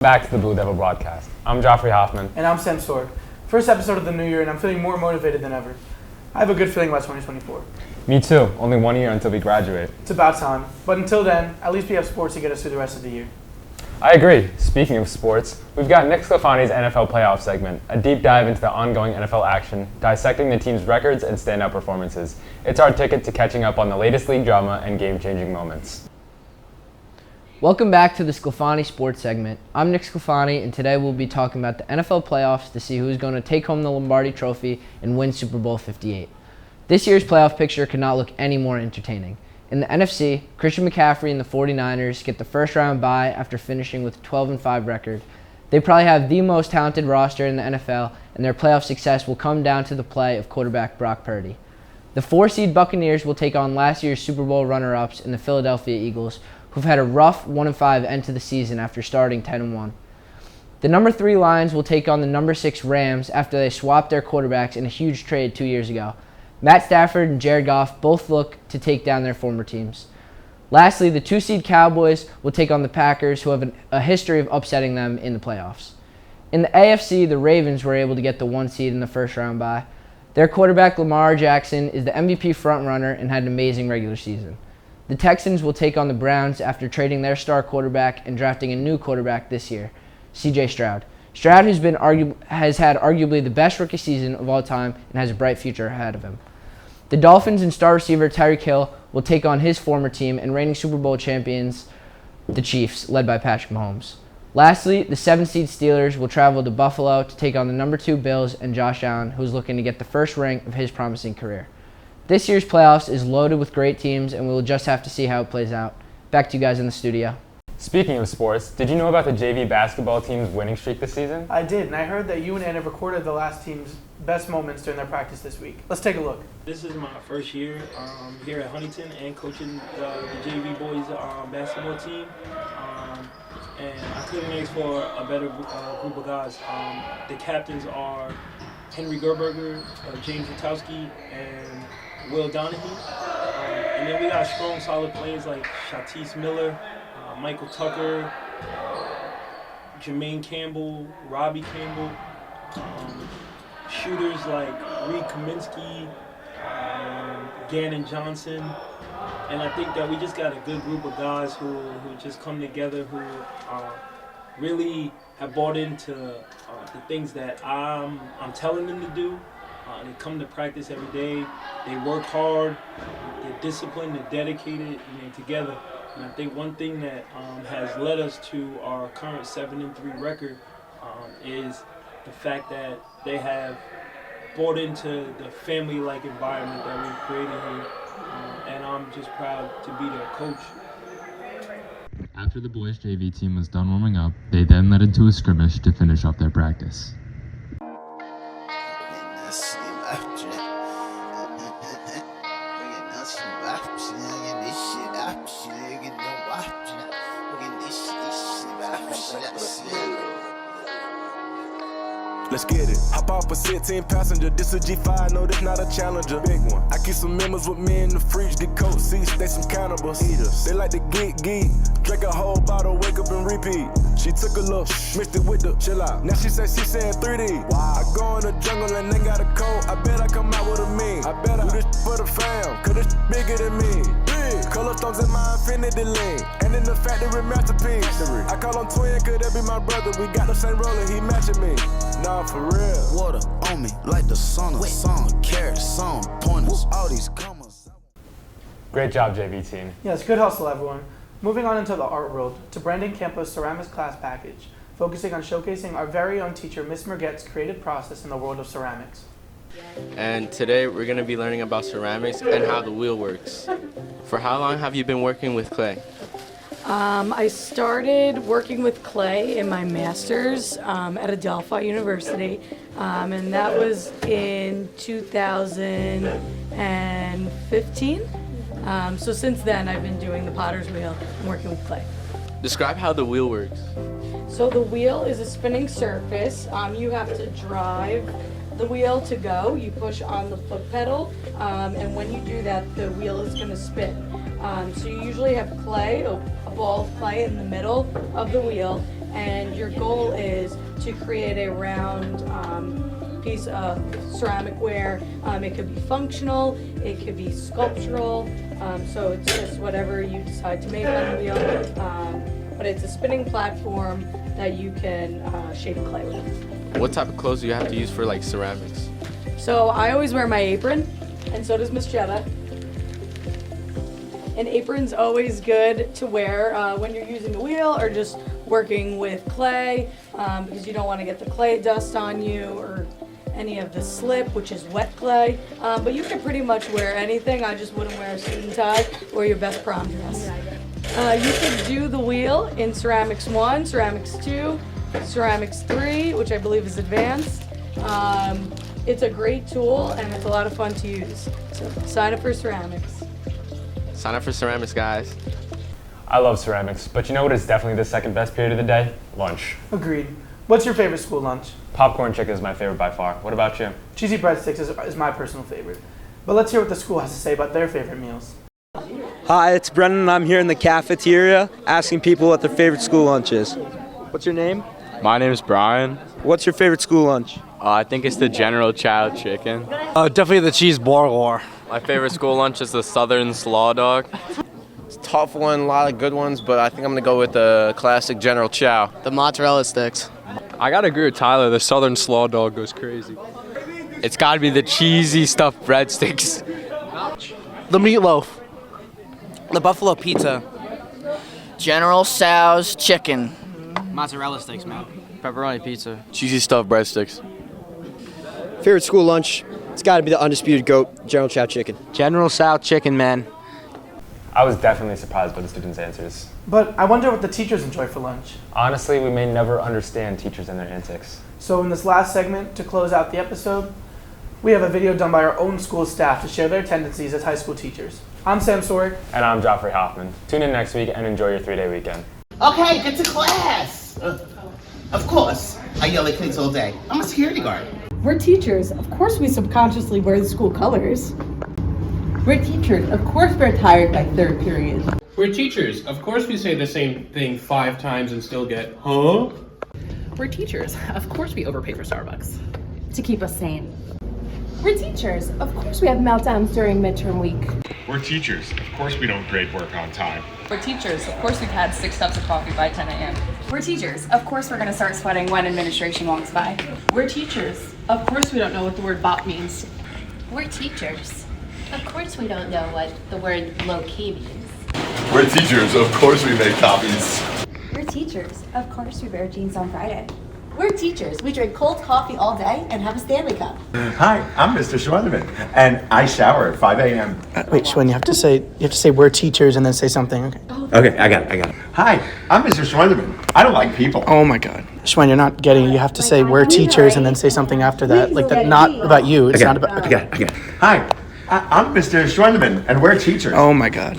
Back to the Blue Devil broadcast. I'm Joffrey Hoffman. And I'm Sam Sorg. First episode of the new year, and I'm feeling more motivated than ever. I have a good feeling about 2024. Me too. Only 1 year until we graduate. It's about time. But until then, at least we have sports to get us through the rest of the year. I agree. Speaking of sports, we've got Nick Sclafani's NFL playoff segment, a deep dive into the ongoing NFL action, dissecting the team's records and standout performances. It's our ticket to catching up on the latest league drama and game-changing moments. Welcome back to the Sclafani Sports segment. I'm Nick Sclafani, and today we'll be talking about the NFL playoffs to see who's going to take home the Lombardi Trophy and win Super Bowl 58. This year's playoff picture could not look any more entertaining. In the NFC, Christian McCaffrey and the 49ers get the first round bye after finishing with a 12-5 record. They probably have the most talented roster in the NFL, and their playoff success will come down to the play of quarterback Brock Purdy. The 4-seed Buccaneers will take on last year's Super Bowl runner-ups in the Philadelphia Eagles, who've had a rough 1-5 end to the season after starting 10-1. The number 3 Lions will take on the number 6 Rams after they swapped their quarterbacks in a huge trade 2 years ago. Matt Stafford and Jared Goff both look to take down their former teams. Lastly, the 2-seed Cowboys will take on the Packers, who have a history of upsetting them in the playoffs. In the AFC, the Ravens were able to get the 1 seed in the first round bye. Their quarterback Lamar Jackson is the MVP frontrunner and had an amazing regular season. The Texans will take on the Browns after trading their star quarterback and drafting a new quarterback this year, C.J. Stroud. Stroud has had arguably the best rookie season of all time and has a bright future ahead of him. The Dolphins and star receiver Tyreek Hill will take on his former team and reigning Super Bowl champions, the Chiefs, led by Patrick Mahomes. Lastly, the 7-seed Steelers will travel to Buffalo to take on the number 2 Bills and Josh Allen, who is looking to get the first ring of his promising career. This year's playoffs is loaded with great teams, and we will just have to see how it plays out. Back to you guys in the studio. Speaking of sports, did you know about the JV basketball team's winning streak this season? I did, and I heard that you and Ann have recorded the last team's best moments during their practice this week. Let's take a look. This is my first year here at Huntington and coaching the JV boys basketball team. And I couldn't ask for a better group of guys. The captains are Henry Gerberger, James Witowski, and Will Donahue. And then we got strong, solid players like Shatise Miller, Michael Tucker, Jermaine Campbell, Robbie Campbell, shooters like Reed Kaminsky, Gannon Johnson. And I think that we just got a good group of guys who just come together, who really have bought into the things that I'm telling them to do. They come to practice every day. They work hard. They're disciplined. They're dedicated. And they're together. And I think one thing that has led us to our current 7-3 record is the fact that they have bought into the family-like environment that we've created here. And I'm just proud to be their coach. After the boys' JV team was done warming up, they then led into a scrimmage to finish off their practice. Let's get it. Hop off a 16 passenger. This a G5, no, this not a Challenger. Big one. I keep some members with me in the fridge. The coat seats, they some cannibals. Eaters. They like to geek. Drink a whole bottle, wake up and repeat. She took a look, mixed it with the chill out. Now she saying 3D. Wow. I go in the jungle and they got a coat. I bet I come out with a mean. I bet I do this for the fam, cause this bigger than me. Big. Color stones in my infinity lane. And in the factory masterpiece. I call him twin, could that be my brother? We got the same roller, he matching me. Nah, for real. Water on me like the sun, carrots, sun, pointers, all these commas. Great job, JV team. Yes, good hustle, everyone. Moving on into the art world, to Brandon Campos' ceramics class package, focusing on showcasing our very own teacher, Miss Mergette's creative process in the world of ceramics. And today we're going to be learning about ceramics and how the wheel works. For how long have you been working with clay? I started working with clay in my master's at Adelphi University, and that was in 2015. So since then, I've been doing the potter's wheel and working with clay. Describe how the wheel works. So the wheel is a spinning surface. You have to drive the wheel to go. You push on the foot pedal, and when you do that, the wheel is going to spin. So you usually have clay, a ball of clay in the middle of the wheel, and your goal is to create a round piece of ceramic ware. It could be functional, it could be sculptural, so it's just whatever you decide to make on the wheel. But it's a spinning platform that you can shape clay with. What type of clothes do you have to use for like ceramics? So I always wear my apron, and so does Miss Jetta. An apron's always good to wear when you're using the wheel or just working with clay, because you don't want to get the clay dust on you or any of the slip, which is wet clay. But you can pretty much wear anything. I just wouldn't wear a suit and tie or your best prom dress. You could do the wheel in Ceramics 1, Ceramics 2, Ceramics 3, which I believe is advanced. It's a great tool and it's a lot of fun to use. So sign up for ceramics. Sign up for ceramics, guys. I love ceramics, but you know what is definitely the second best period of the day? Lunch. Agreed. What's your favorite school lunch? Popcorn chicken is my favorite by far. What about you? Cheesy breadsticks is my personal favorite. But let's hear what the school has to say about their favorite meals. Hi, it's Brennan. I'm here in the cafeteria asking people what their favorite school lunch is. What's your name? My name is Brian. What's your favorite school lunch? I think it's the General Chow chicken. Definitely the cheese burger. My favorite school lunch is the Southern Slaw Dog. It's a tough one, a lot of good ones, but I think I'm going to go with the classic General Chow. The mozzarella sticks. I gotta agree with Tyler. The Southern Slaw Dog goes crazy. It's gotta be the cheesy stuffed breadsticks. The meatloaf. The buffalo pizza. General Tso's chicken. Mozzarella sticks, man. Pepperoni pizza. Cheesy stuffed breadsticks. Favorite school lunch? It's got to be the undisputed GOAT, General Chow chicken. General Tso chicken, man. I was definitely surprised by the students' answers. But I wonder what the teachers enjoy for lunch. Honestly, we may never understand teachers and their antics. So in this last segment, to close out the episode, we have a video done by our own school staff to share their tendencies as high school teachers. I'm Sam Sorg. And I'm Joffrey Hoffman. Tune in next week and enjoy your 3-day weekend. Okay, get to class. Of course. I yell at kids all day. I'm a security guard. We're teachers. Of course we subconsciously wear the school colors. We're teachers. Of course we're tired by third period. We're teachers. Of course we say the same thing 5 times and still get, huh? We're teachers. Of course we overpay for Starbucks. To keep us sane. We're teachers. Of course we have meltdowns during midterm week. We're teachers. Of course we don't grade work on time. We're teachers. Of course we've had 6 cups of coffee by 10 a.m. We're teachers. Of course we're going to start sweating when administration walks by. We're teachers. Of course we don't know what the word bop means. We're teachers. Of course we don't know what the word low-key means. We're teachers. Of course we make copies. We're teachers. Of course we wear jeans on Friday. We're teachers. We drink cold coffee all day and have a Stanley Cup. Hi, I'm Mr. Schweiderman, and I shower at 5 a.m. Wait, Schwinn, you have to say we're teachers and then say something. Okay. Okay, I got it. Hi, I'm Mr. Schweiderman. I don't like people. Oh my God, Schwinn, you're not getting it. You have to say we're teachers and then say something after that, like that. Not about you. It's not about. I got it. Hi, I'm Mr. Schweiderman, and we're teachers. Oh my God.